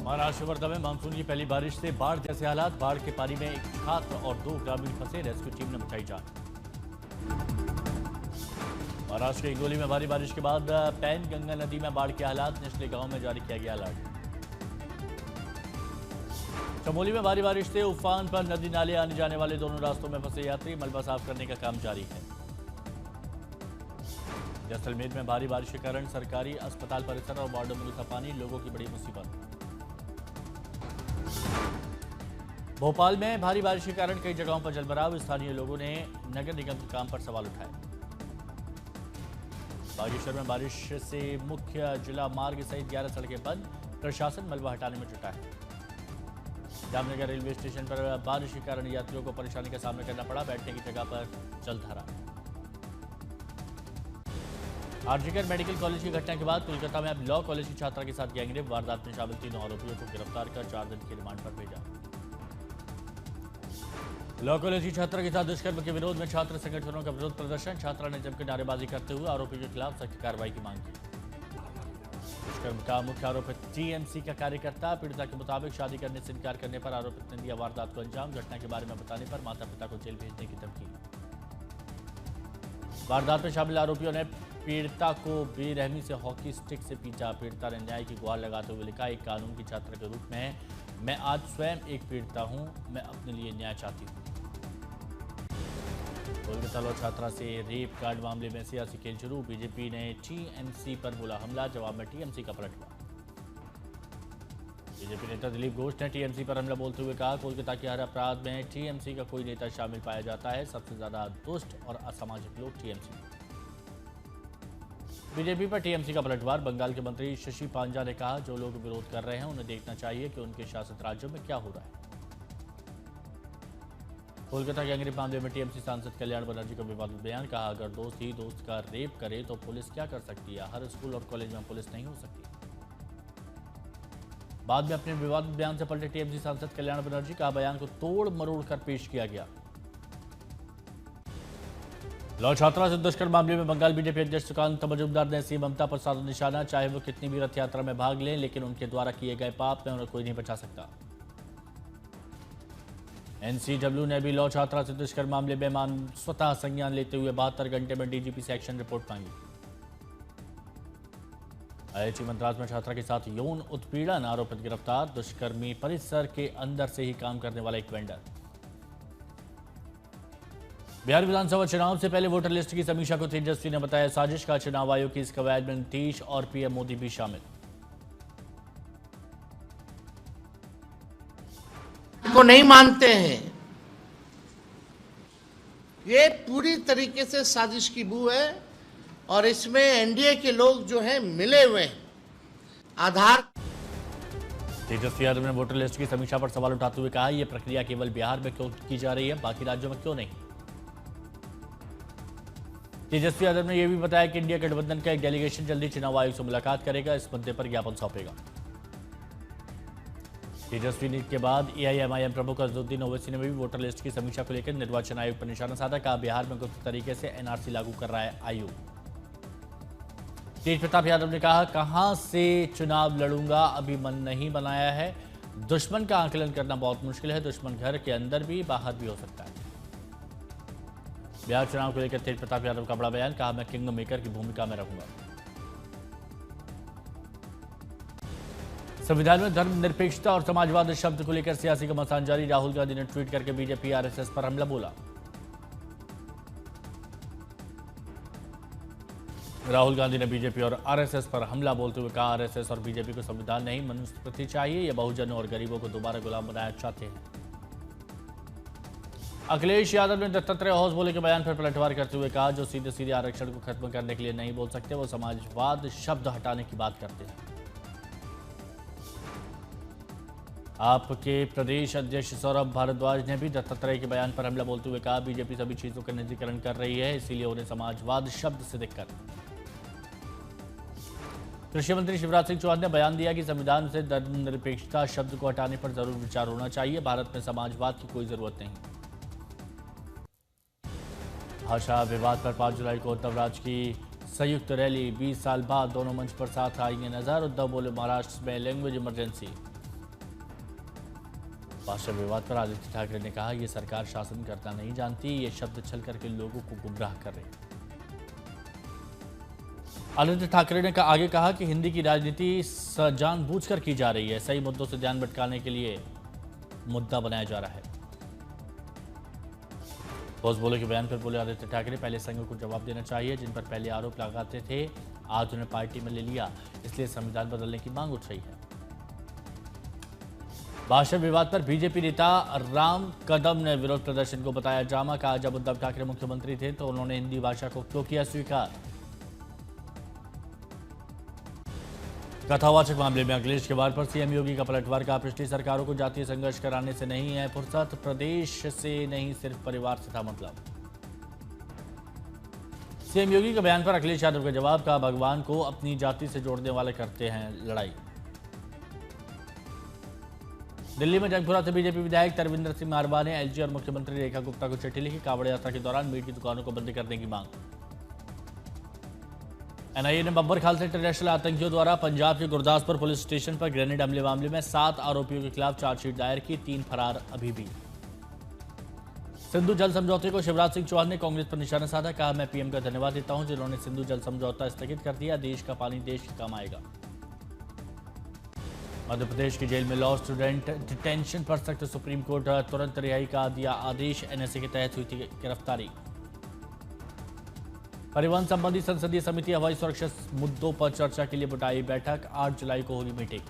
महाराष्ट्र वर्धा में मानसून की पहली बारिश से बाढ़ जैसे हालात। बाढ़ के पानी में एक छात्र और 2 ग्रामीण फंसे। रेस्क्यू टीम ने बचाई जान। महाराष्ट्र के हिंगोली में भारी बारिश के बाद पैन गंगा नदी में बाढ़ के हालात। निचले गांव में जारी किया गया अलर्ट। चमोली में भारी बारिश से उफान पर नदी नाले आने जाने वाले दोनों रास्तों में फंसे यात्री। मलबा साफ करने का काम जारी है। जैसलमेर में भारी बारिश के कारण सरकारी अस्पताल परिसर और वार्डों में घुसा पानी। लोगों की बड़ी मुसीबत। भोपाल में भारी बारिश के कारण कई जगहों पर जलभराव। स्थानीय लोगों ने नगर निगम के काम पर सवाल उठाए। बागेश्वर में बारिश से मुख्य जिला मार्ग सहित 11 सड़कें बंद। प्रशासन मलबा हटाने में जुटा है। जामनगर रेलवे स्टेशन पर बारिश के कारण यात्रियों को परेशानी का सामना करना पड़ा। बैठने की जगह पर जलधारा। आरजीकर मेडिकल कॉलेज की घटना के बाद कोलकाता में अब लॉ कॉलेज की छात्रा के साथ गैंगरेप। वारदात में शामिल 3 आरोपियों को गिरफ्तार कर 4 दिन की रिमांड पर भेजा। लॉ कॉलेज की छात्रा के साथ दुष्कर्म के विरोध में छात्र संगठनों का विरोध प्रदर्शन। छात्रा ने जमकर नारेबाजी करते हुए आरोपी के खिलाफ सख्त कार्रवाई की मांग की। दुष्कर्म का मुख्य आरोप है टीएमसी का कार्यकर्ता। पीड़िता के मुताबिक शादी करने से इनकार करने पर आरोपित ने दिया वारदात को अंजाम। घटना के बारे में बताने पर माता पिता को जेल भेजने की धमकी। वारदात में शामिल आरोपियों ने पीड़िता को बेरहमी से हॉकी स्टिक से पीटा। पीड़िता ने न्याय की गुहार लगाते हुए लिखा, एक कानून की छात्रा के रूप में मैं आज स्वयं एक पीड़िता हूं। मैं अपने लिए न्याय चाहती हूं। कोलकाता लॉ छात्रा से रेप कांड मामले में सियासी खेल शुरू। बीजेपी ने टीएमसी पर बोला हमला। जवाब में टीएमसी का पलटवार। बीजेपी नेता दिलीप घोष ने टीएमसी पर हमला बोलते हुए कहा, कोलकाता के हर अपराध में टीएमसी का कोई नेता शामिल पाया जाता है। सबसे ज्यादा दुष्ट और असामाजिक लोग टीएमसी। बीजेपी पर टीएमसी का पलटवार। बंगाल के मंत्री शशि पांजा ने कहा, जो लोग विरोध कर रहे हैं उन्हें देखना चाहिए कि उनके शासित राज्यों में क्या हो रहा है। कोलकाता गैंगरेप मामले में टीएमसी सांसद कल्याण बनर्जी का विवादित बयान। कहा, अगर दोस्त ही दोस्त का रेप करे तो पुलिस क्या कर सकती है। हर स्कूल और कॉलेज में पुलिस नहीं हो सकती। बाद में अपने विवादित बयान से पलटे टीएमसी सांसद कल्याण बनर्जी। कहा, बयान को तोड़ मरोड़ कर पेश किया गया। लॉ छात्रा से दुष्कर्म मामले में बंगाल बीजेपी अध्यक्ष सुकांत मजूमदार ने सीएम ममता पर साधा निशाना। चाहे वो कितनी भी रथ यात्रा में भाग लें, लेकिन उनके द्वारा किए गए पाप में उन्हें कोई नहीं बचा सकता। एनसीडब्ल्यू ने भी लॉ छात्रा से दुष्कर्म मामले में स्वतः संज्ञान लेते हुए 72 घंटे में डीजीपी से एक्शन रिपोर्ट मांगी। आईआईटी मद्रास में छात्रा के साथ यौन उत्पीड़न। आरोपित गिरफ्तार। दुष्कर्मी परिसर के अंदर से ही काम करने वाला एक वेंडर। बिहार विधानसभा चुनाव से पहले वोटर लिस्ट की समीक्षा को तेजस्वी ने बताया साजिश। का चुनाव आयोग की इस कवायद में नीतीश और पीएम मोदी भी शामिल। को नहीं मानते हैं। ये पूरी तरीके से साजिश की बू है और इसमें एनडीए के लोग जो हैं मिले हुए हैं। आधार तेजस्वी यादव ने वोटर लिस्ट की समीक्षा पर सवाल उठाते हुए कहा, यह प्रक्रिया केवल बिहार में क्यों की जा रही है, बाकी राज्यों में क्यों नहीं। तेजस्वी यादव ने यह भी बताया कि इंडिया गठबंधन का एक डेलीगेशन जल्दी चुनाव आयोग से मुलाकात करेगा। इस मुद्दे पर ज्ञापन सौंपेगा। तेजस्वी के बाद एआईएमआईएम प्रमुख अजहरुद्दीन ओवैसी ने भी वोटर लिस्ट की समीक्षा को लेकर निर्वाचन आयोग पर निशाना साधा। कहा, बिहार में गुप्त तरीके से एनआरसी लागू कर रहा है आयोग। तेज प्रताप यादव ने कहा, कहां से चुनाव लड़ूंगा, अभी मन नहीं बनाया है। दुश्मन का आकलन करना बहुत मुश्किल है। दुश्मन घर के अंदर भी बाहर भी हो सकता है। बिहार चुनाव को लेकर तेज प्रताप यादव का बड़ा बयान। कहा, मैं किंग मेकर की भूमिका में रहूंगा। संविधान में धर्मनिरपेक्षता और समाजवाद शब्द को लेकर सियासी घमासान जारी। राहुल गांधी ने ट्वीट करके बीजेपी आरएसएस पर हमला बोला। राहुल गांधी ने बीजेपी और आरएसएस पर हमला बोलते हुए कहा, आरएसएस और बीजेपी को संविधान नहीं मनुस्मृति चाहिए। ये बहुजनों और गरीबों को दोबारा गुलाम बनाना चाहते हैं। अखिलेश यादव ने दत्तात्रेय हौसबोले के बयान पर पलटवार करते हुए कहा, जो सीधे सीधे आरक्षण को खत्म करने के लिए नहीं बोल सकते, वो समाजवाद शब्द हटाने की बात करते हैं। आपके प्रदेश अध्यक्ष सौरभ भारद्वाज ने भी दत्तात्रेय के बयान पर हमला बोलते हुए कहा, बीजेपी सभी चीजों का निजीकरण कर रही है, इसीलिए उन्हें समाजवाद शब्द से दिक्कत। कृषि मंत्री शिवराज सिंह चौहान ने बयान दिया कि संविधान से धर्मनिरपेक्षता शब्द को हटाने पर जरूर विचार होना चाहिए। भारत में समाजवाद की कोई जरूरत नहीं। भाषा विवाद पर 5 जुलाई को उद्धव राज की संयुक्त रैली। 20 साल बाद दोनों मंच पर साथ आएंगे नजर। उद्धव बोले, महाराष्ट्र में लैंग्वेज इमरजेंसी। भाषा विवाद पर आदित्य ठाकरे ने कहा, ये सरकार शासन करना नहीं जानती, ये शब्द छल करके लोगों को गुमराह कर रही। आदित्य ठाकरे ने आगे कहा कि हिंदी की राजनीति जानबूझकर की जा रही है, सही मुद्दों से ध्यान भटकाने के लिए मुद्दा बनाया जा रहा है। बॉस बोले के बयान पर बोले आदित्य ठाकरे, पहले संघ को जवाब देना चाहिए, जिन पर पहले आरोप लगाते थे आज उन्हें पार्टी में ले लिया, इसलिए संविधान बदलने की मांग उठ रही है। भाषा विवाद पर बीजेपी नेता राम कदम ने विरोध प्रदर्शन को बताया ड्रामा। कहा, जब उद्धव ठाकरे मुख्यमंत्री थे तो उन्होंने हिंदी भाषा को क्यों किया स्वीकार। कथावाचक मामले में अखिलेश के वार पर सीएम योगी का पलटवार। का पिछली सरकारों को जातीय संघर्ष कराने से नहीं है फुर्सत, प्रदेश से नहीं सिर्फ परिवार से था मतलब। सीएम योगी के बयान पर अखिलेश यादव का जवाब। का भगवान को अपनी जाति से जोड़ने वाले करते हैं लड़ाई। दिल्ली में जंगपुरा से बीजेपी विधायक तरविंदर सिंह मारवा ने एलजी और मुख्यमंत्री रेखा गुप्ता को चिट्ठी लिखी। कांवड़ यात्रा के दौरान मीट की दुकानों को बंद करने की मांग। एनआईए ने बब्बर खालसा इंटरनेशनल आतंकियों द्वारा पंजाब के गुरदासपुर पुलिस स्टेशन पर ग्रेनेड हमले मामले में 7 आरोपियों के खिलाफ चार्जशीट दायर की, 3 फरार अभी भी। सिंधु जल समझौते को शिवराज सिंह चौहान ने कांग्रेस पर निशाना साधा। कहा, मैं पीएम का धन्यवाद देता हूं जिन्होंने सिंधु जल समझौता स्थगित कर दिया, देश का पानी देश के काम आएगा। मध्य प्रदेश की जेल में लॉ स्टूडेंट डिटेंशन पर सख्त, सुप्रीम कोर्ट तुरंत रिहाई का दिया आदेश। एनएसए के तहत हुई थी गिरफ्तारी। परिवहन संबंधी संसदीय समिति हवाई सुरक्षा मुद्दों पर चर्चा के लिए बुलाई बैठक। 8 जुलाई को होगी मीटिंग।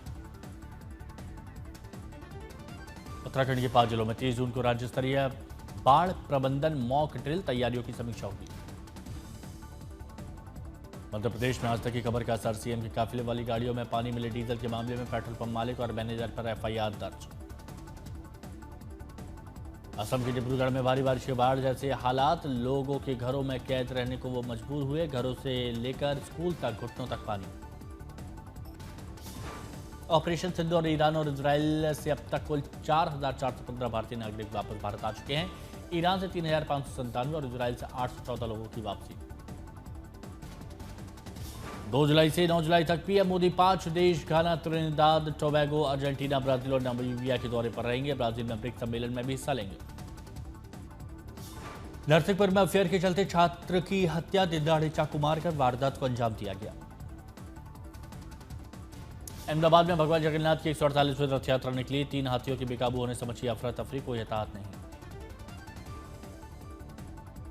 उत्तराखंड के 5 जिलों में 30 जून को राज्य स्तरीय बाढ़ प्रबंधन मॉक ड्रिल, तैयारियों की समीक्षा होगी। मध्य प्रदेश में आज तक की खबर का असर। सीएम की काफिले वाली गाड़ियों में पानी मिले डीजल के मामले में पेट्रोल पंप मालिक और मैनेजर पर एफआईआर दर्ज। असम के डिब्रूगढ़ में भारी बारिश के बाढ़ जैसे हालात, लोगों के घरों में कैद रहने को वो मजबूर हुए। घरों से लेकर स्कूल तक घुटनों तक पानी। ऑपरेशन सिंधु और ईरान और इजराइल से अब तक कुल 4,415 भारतीय नागरिक वापस भारत आ चुके हैं। ईरान से 3,597 और इजराइल से 814 लोगों की वापसी। 2 जुलाई से 9 जुलाई तक पीएम मोदी 5 देश घाना, त्रिनिदाद टोबैगो, अर्जेंटीना, ब्राजील और नामीबिया के दौरे पर रहेंगे। ब्राजील में ब्रिक्स सम्मेलन में भी हिस्सा लेंगे। नरसिंहपुर में अफेयर के चलते छात्र की हत्या, दिनदहाड़े चाकू मारकर वारदात को अंजाम दिया गया। अहमदाबाद में भगवान जगन्नाथ की 148वीं रथ यात्रा निकली। 3 हाथियों के बेकाबू होने से मची अफरा तफरी, कोई हताहत नहीं।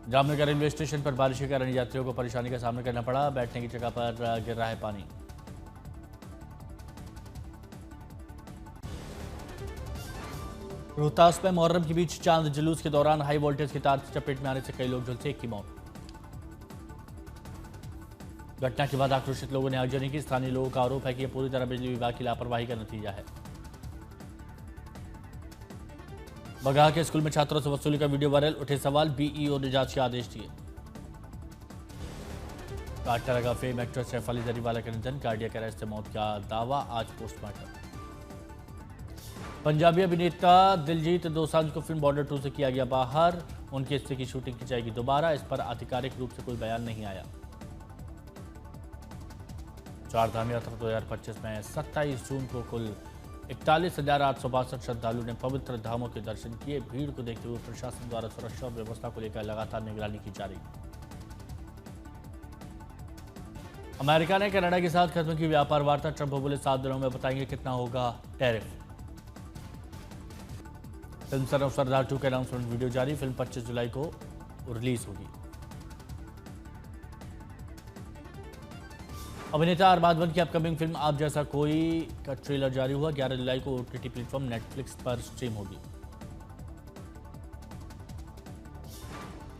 जामनगर रेलवे स्टेशन पर बारिश के कारण यात्रियों को परेशानी का सामना करना पड़ा। बैठने की जगह पर गिर रहा है पानी। रोहतास में मुहर्रम के बीच चांद जुलूस के दौरान हाई वोल्टेज की तार की चपेट में आने से कई लोग झुलसे, 1 की मौत। घटना के बाद आक्रोशित लोगों ने आगजनी की। स्थानीय लोगों का आरोप है कि यह पूरी तरह बिजली विभाग की लापरवाही का नतीजा है। बगहा के स्कूल में छात्रों से वसूली का वीडियो वायरल, उठे सवाल, बीईओ ने जांच के आदेश दिए। काटरा का फेम एक्टर सैफ अली जरीवाला का निधन, कार्डियक अरेस्ट से मौत का दावा, आज पोस्टमार्टम। पंजाबी अभिनेता दिलजीत दोसांझ को फिल्म बॉर्डर 2 से किया गया बाहर, उनके हिस्से की शूटिंग की जाएगी दोबारा। इस पर आधिकारिक रूप से कोई बयान नहीं आया। चारधाम यात्रा 2025 में 27 जून को कुल 41,862 श्रद्धालु ने पवित्र धामों के दर्शन किए। भीड़ को देखते हुए प्रशासन द्वारा सुरक्षा और व्यवस्था को लेकर लगातार निगरानी की जा रही। अमेरिका ने कनाडा के साथ खत्म की व्यापार वार्ता, ट्रंप बोले 7 दिनों में बताएंगे कितना होगा टैरिफ। फिल्म सन ऑफ सरदार 2 के अनाउंसमेंट वीडियो जारी, फिल्म 25 जुलाई को रिलीज होगी। अभिनेता अरबाज खान की अपकमिंग फिल्म आप जैसा कोई का ट्रेलर जारी हुआ। 11 जुलाई को ओटीटी प्लेटफॉर्म नेटफ्लिक्स पर स्ट्रीम होगी।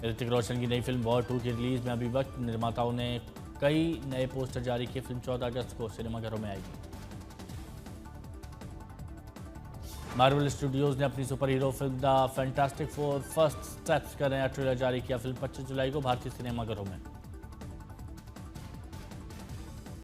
ऋतिक रोशन की नई फिल्म वॉर 2 की रिलीज में अभी वक्त, निर्माताओं ने कई नए पोस्टर जारी किए। फिल्म 14 अगस्त को सिनेमाघरों में आएगी। मार्वल स्टूडियोज ने अपनी super hero film the fantastic four first steps का नया ट्रेलर जारी किया। फिल्म 25 जुलाई को भारतीय सिनेमाघरों में।